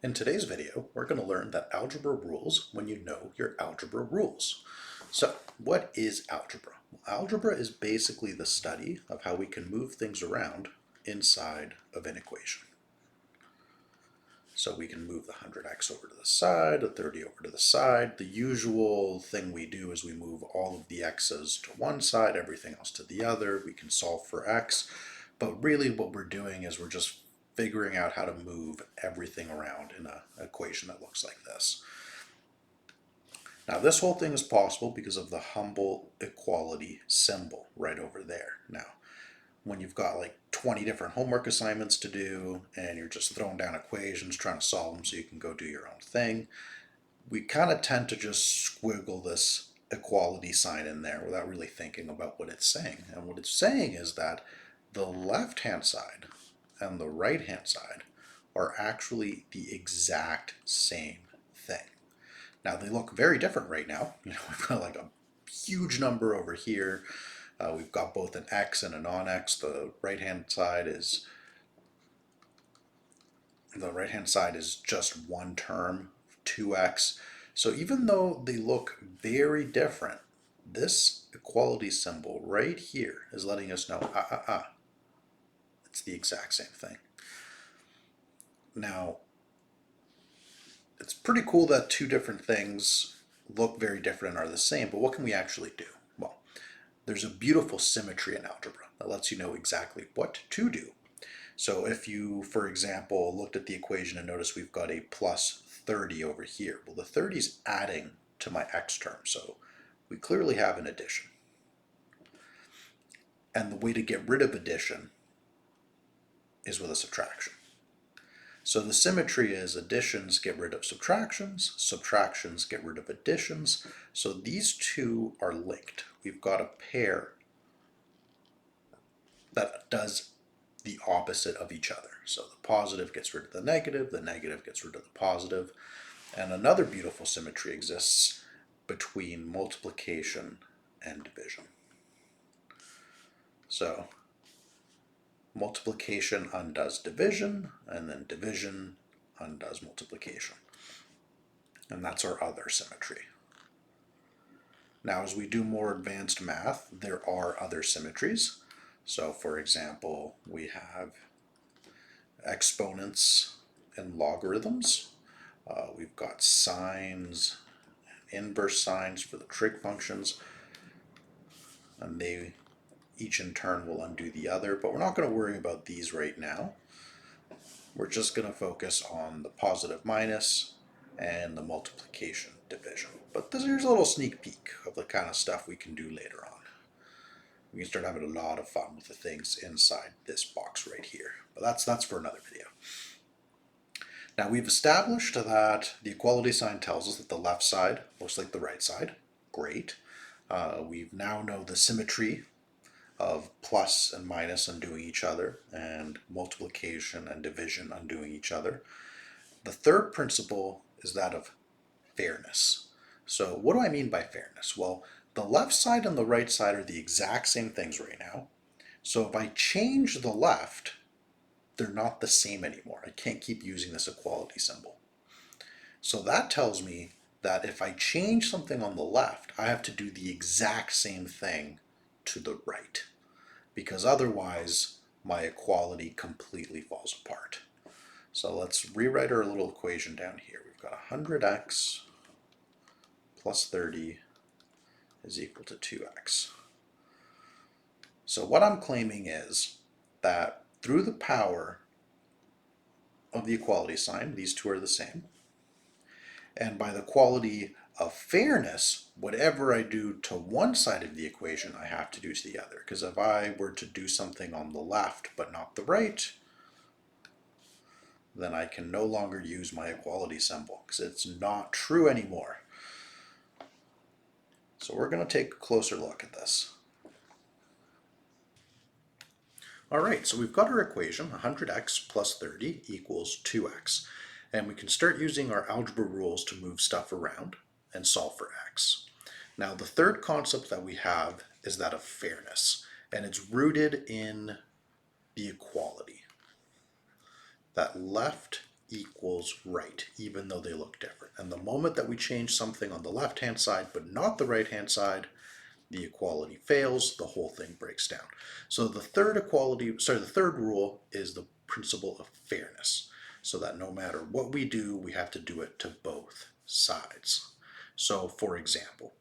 In today's video, we're going to learn that algebra rules when you know your algebra rules. So, what is algebra? Well, algebra is basically the study of how we can move things around inside of an equation. So we can move the 100x over to the side, the 30 over to the side. The usual thing we do is we move all of the x's to one side, everything else to the other. We can solve for x, but really what we're doing is we're just figuring out how to move everything around in an equation that looks like this. Now this whole thing is possible because of the humble equality symbol right over there. Now, when you've got like 20 different homework assignments to do and you're just throwing down equations trying to solve them so you can go do your own thing, we kind of tend to just squiggle this equality sign in there without really thinking about what it's saying. And what it's saying is that the left-hand side and the right-hand side are actually the exact same thing. Now they look very different right now. We've got like a huge number over here. We've got both an x and a non-x. The right-hand side is just one term, 2x. So even though they look very different, this equality symbol right here is letting us know, it's the exact same thing. Now, it's pretty cool that two different things look very different and are the same, but what can we actually do? Well, there's a beautiful symmetry in algebra that lets you know exactly what to do. So if you, for example, looked at the equation and noticed we've got a plus 30 over here, well, the 30 is adding to my x term, so we clearly have an addition. And the way to get rid of addition is with a subtraction. So the symmetry is additions get rid of subtractions, subtractions get rid of additions. So these two are linked. We've got a pair that does the opposite of each other. So the positive gets rid of the negative gets rid of the positive. And another beautiful symmetry exists between multiplication and division. So multiplication undoes division, and then division undoes multiplication. And that's our other symmetry. Now, as we do more advanced math, there are other symmetries. So, for example, we have exponents and logarithms. We've got sines and inverse sines for the trig functions, and they each in turn will undo the other, but we're not going to worry about these right now. We're just going to focus on the positive minus and the multiplication division. But here's a little sneak peek of the kind of stuff we can do later on. We can start having a lot of fun with the things inside this box right here. But that's for another video. Now we've established that the equality sign tells us that the left side looks like the right side. Great. We now know the symmetry of plus and minus undoing each other, and multiplication and division undoing each other. The third principle is that of fairness. So what do I mean by fairness? Well, the left side and the right side are the exact same things right now. So if I change the left, they're not the same anymore. I can't keep using this equality symbol. So that tells me that if I change something on the left, I have to do the exact same thing to the right, because otherwise my equality completely falls apart. So let's rewrite our little equation down here. We've got 100x plus 30 is equal to 2x. So what I'm claiming is that through the power of the equality sign, these two are the same, and by the quality of fairness, whatever I do to one side of the equation, I have to do to the other. Because if I were to do something on the left but not the right, then I can no longer use my equality symbol because it's not true anymore. So we're going to take a closer look at this. All right, so we've got our equation, 100x plus 30 equals 2x. And we can start using our algebra rules to move stuff around and solve for x. Now, the third concept that we have is that of fairness, and it's rooted in the equality. That left equals right, even though they look different. And the moment that we change something on the left-hand side but not the right-hand side, the equality fails, the whole thing breaks down. So the third rule is the principle of fairness, so that no matter what we do, we have to do it to both sides. So for example,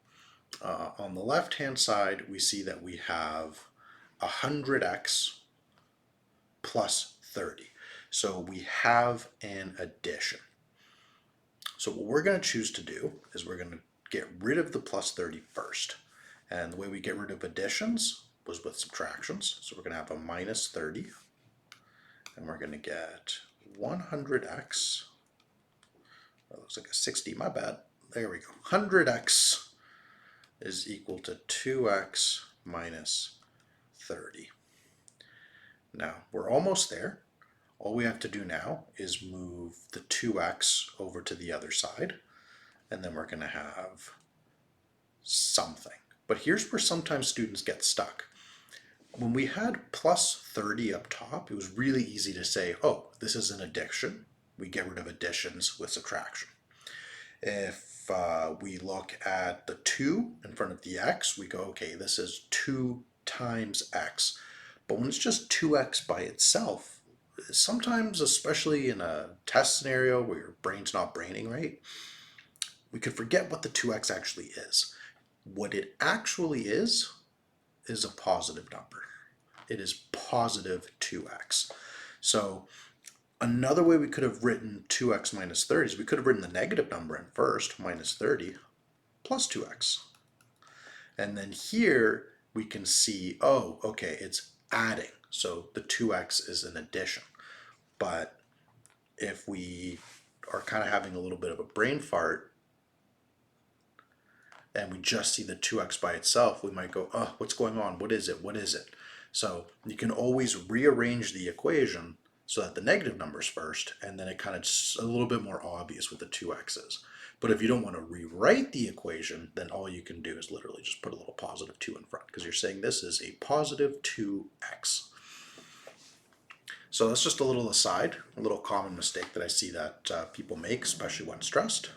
on the left-hand side, we see that we have 100x plus 30. So we have an addition. So what we're going to choose to do is we're going to get rid of the plus 30 first. And the way we get rid of additions was with subtractions. So we're going to have a minus 30. And we're going to get 100x. That looks like a 60, my bad. There we go. 100x is equal to 2x minus 30. Now, we're almost there. All we have to do now is move the 2x over to the other side, and then we're going to have something. But here's where sometimes students get stuck. When we had plus 30 up top, it was really easy to say, oh, this is an addition. We get rid of additions with subtraction. If we look at the 2 in front of the x, we go, okay, this is 2 times x. But when it's just 2x by itself, sometimes, especially in a test scenario where your brain's not braining right, we could forget what the 2x actually is. What it actually is a positive number. It is positive 2x. So another way we could have written 2x minus 30 is we could have written the negative number in first, minus 30, plus 2x. And then here we can see, oh, okay, it's adding. So the 2x is an addition. But if we are kind of having a little bit of a brain fart and we just see the 2x by itself, we might go, oh, what's going on? What is it? What is it? So you can always rearrange the equation so that the negative number's first, and then it kind of just a little bit more obvious with the 2x's. But if you don't want to rewrite the equation, then all you can do is literally just put a little positive 2 in front, because you're saying this is a positive 2x. So that's just a little aside, a little common mistake that I see that people make, especially when stressed.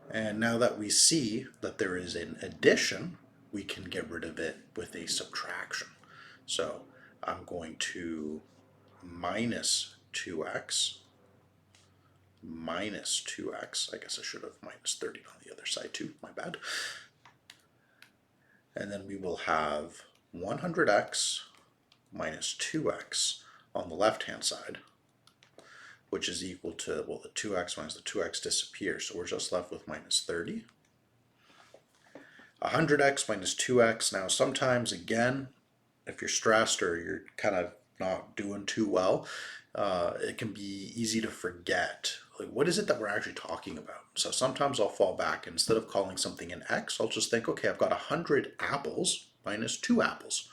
And now that we see that there is an addition, we can get rid of it with a subtraction. So I'm going to minus 2x minus 2x. I guess I should have minus 30 on the other side too, my bad. And then we will have 100x minus 2x on the left-hand side, which is equal to, well, the 2x minus the 2x disappears, so we're just left with minus 30. 100x minus 2x. Now sometimes, again, if you're stressed or you're kind of not doing too well, it can be easy to forget, like, what is it that we're actually talking about? So sometimes I'll fall back, and instead of calling something an x, I'll just think, okay, I've got 100 apples minus 2 apples.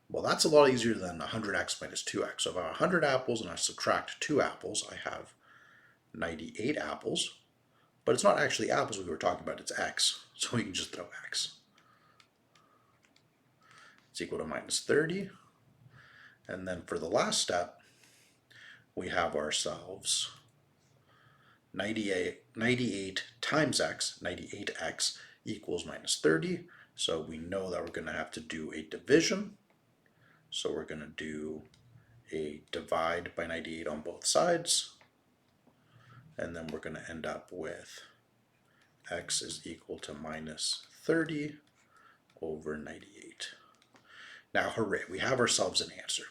Well, that's a lot easier than 100x minus 2x. So if I have 100 apples and I subtract 2 apples, I have 98 apples. But it's not actually apples we were talking about, it's x. So we can just throw x. It's equal to minus 30. And then for the last step, we have ourselves 98 times x, 98x equals minus 30. So we know that we're going to have to do a division. So we're going to do a divide by 98 on both sides. And then we're going to end up with x is equal to minus 30 over 98. Now, hooray, we have ourselves an answer.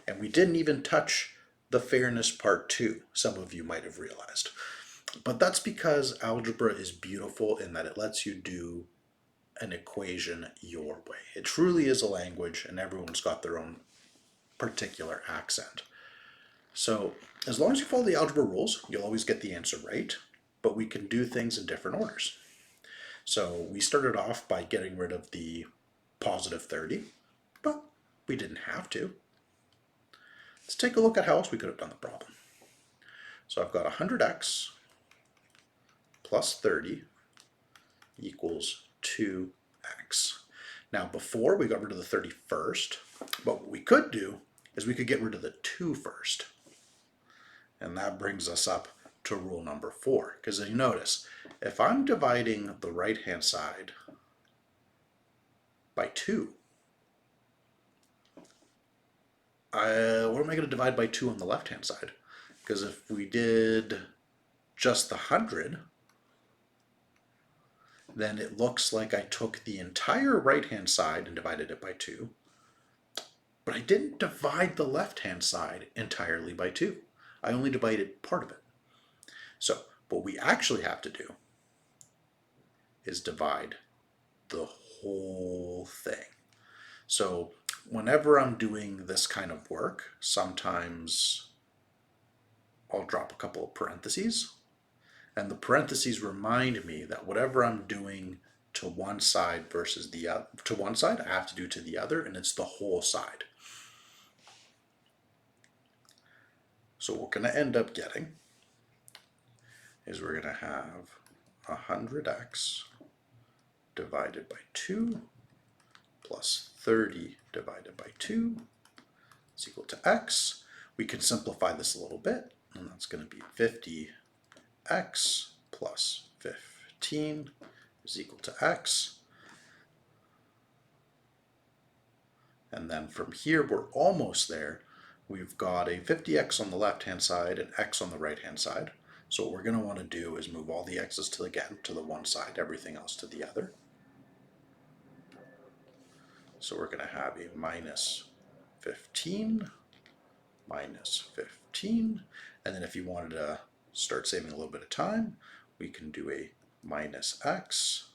And we didn't even touch the fairness part 2, some of you might have realized. But that's because algebra is beautiful in that it lets you do an equation your way. It truly is a language, and everyone's got their own particular accent. So as long as you follow the algebra rules, you'll always get the answer right, but we can do things in different orders. So we started off by getting rid of the positive 30, but we didn't have to. Let's take a look at how else we could have done the problem. So I've got 100x plus 30 equals 2x. Now before we got rid of the 30 first, but what we could do is we could get rid of the 2 first. And that brings us up to rule number 4. Because you notice, if I'm dividing the right-hand side by 2, what am I going to divide by 2 on the left-hand side? Because if we did just the 100, then it looks like I took the entire right-hand side and divided it by 2, but I didn't divide the left-hand side entirely by 2. I only divided part of it. So what we actually have to do is divide the whole thing. So whenever I'm doing this kind of work, sometimes I'll drop a couple of parentheses, and the parentheses remind me that whatever I'm doing to one side versus the other, to one side, I have to do to the other, and it's the whole side. So what we're going to end up getting is we're going to have 100x divided by 2 plus 30 divided by 2 is equal to x. We can simplify this a little bit, and that's going to be 50x plus 15 is equal to x. And then from here, we're almost there. We've got a 50x on the left-hand side and x on the right-hand side. So what we're going to want to do is move all the x's to the one side, everything else to the other. So we're going to have a minus 15, minus 15. And then if you wanted to start saving a little bit of time, we can do a minus x,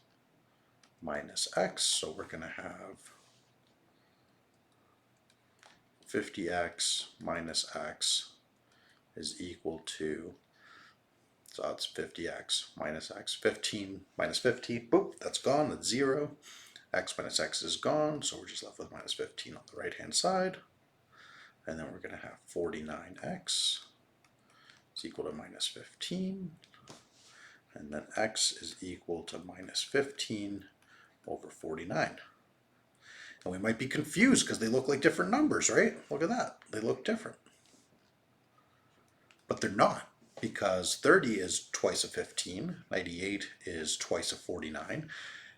minus x. So we're going to have 50x minus x is equal to, so that's 50x minus x, 15 minus 15, boop, that's gone, that's 0. X minus x is gone, so we're just left with minus 15 on the right-hand side. And then we're going to have 49x is equal to minus 15. And then x is equal to minus 15 over 49. And we might be confused because they look like different numbers, right? Look at that. They look different. But they're not, because 30 is twice of 15, 98 is twice of 49,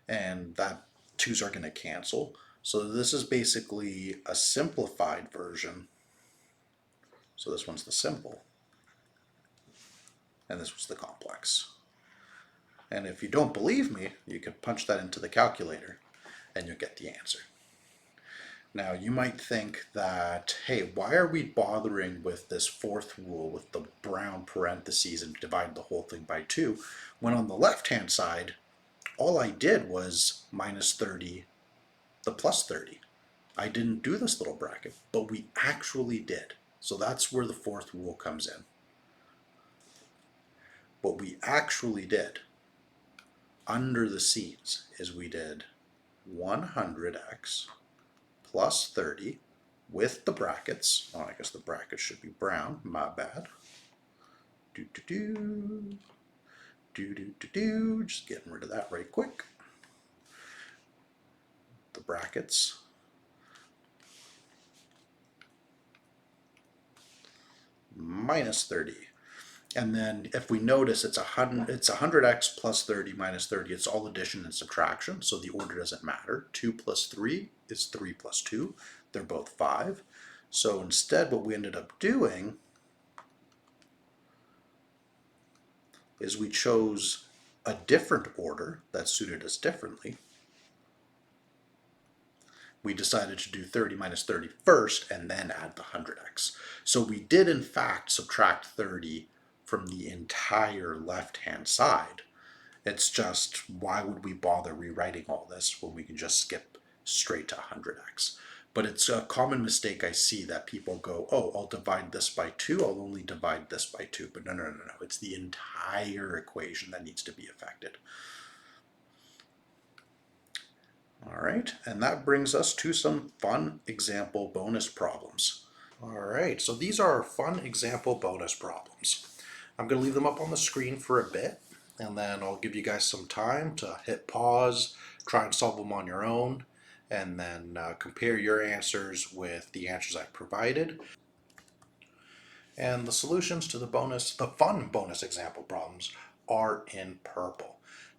and that 2's are going to cancel. So this is basically a simplified version. So this one's the simple, and this was the complex. And if you don't believe me, you can punch that into the calculator and you'll get the answer. Now you might think that, hey, why are we bothering with this fourth rule with the brown parentheses and divide the whole thing by 2, when on the left-hand side, all I did was minus 30, the plus 30. I didn't do this little bracket, but we actually did. So that's where the fourth rule comes in. What we actually did under the scenes is we did 100x plus 30 with the brackets. Oh, I guess the brackets should be brown, my bad. Just getting rid of that right quick. The brackets. Minus 30. And then if we notice it's 100x plus 30 minus 30, it's all addition and subtraction, so the order doesn't matter. 2 plus 3 is 3 plus 2. They're both 5. So instead what we ended up doing is we chose a different order that suited us differently. We decided to do 30 minus 30 first and then add the 100x. So we did in fact subtract 30 from the entire left-hand side. It's just, why would we bother rewriting all this when we can just skip straight to 100x? But it's a common mistake I see that people go, oh, I'll divide this by 2, I'll only divide this by 2. But no. It's the entire equation that needs to be affected. All right, and that brings us to some fun example bonus problems. All right, so these are our fun example bonus problems. I'm going to leave them up on the screen for a bit, and then I'll give you guys some time to hit pause, try and solve them on your own, and then compare your answers with the answers I've provided. And the solutions to the fun bonus example problems are in purple.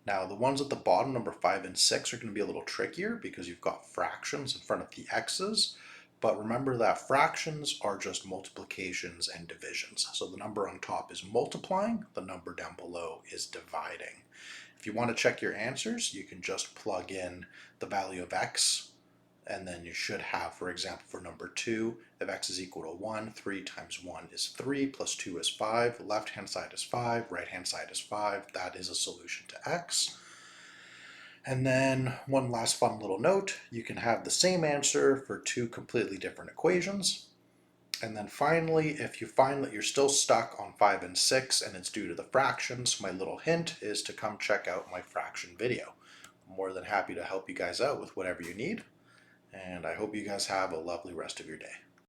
Now the ones at the bottom, number 5 and 6, are going to be a little trickier because you've got fractions in front of the x's. But remember that fractions are just multiplications and divisions. So the number on top is multiplying, the number down below is dividing. If you want to check your answers, you can just plug in the value of x, and then you should have, for example, for number 2, if x is equal to 1, 3 times 1 is 3, plus 2 is 5, left-hand side is 5, right-hand side is 5. That is a solution to x. And then one last fun little note, you can have the same answer for 2 completely different equations. And then finally, if you find that you're still stuck on 5 and 6 and it's due to the fractions, my little hint is to come check out my fraction video. I'm more than happy to help you guys out with whatever you need. And I hope you guys have a lovely rest of your day.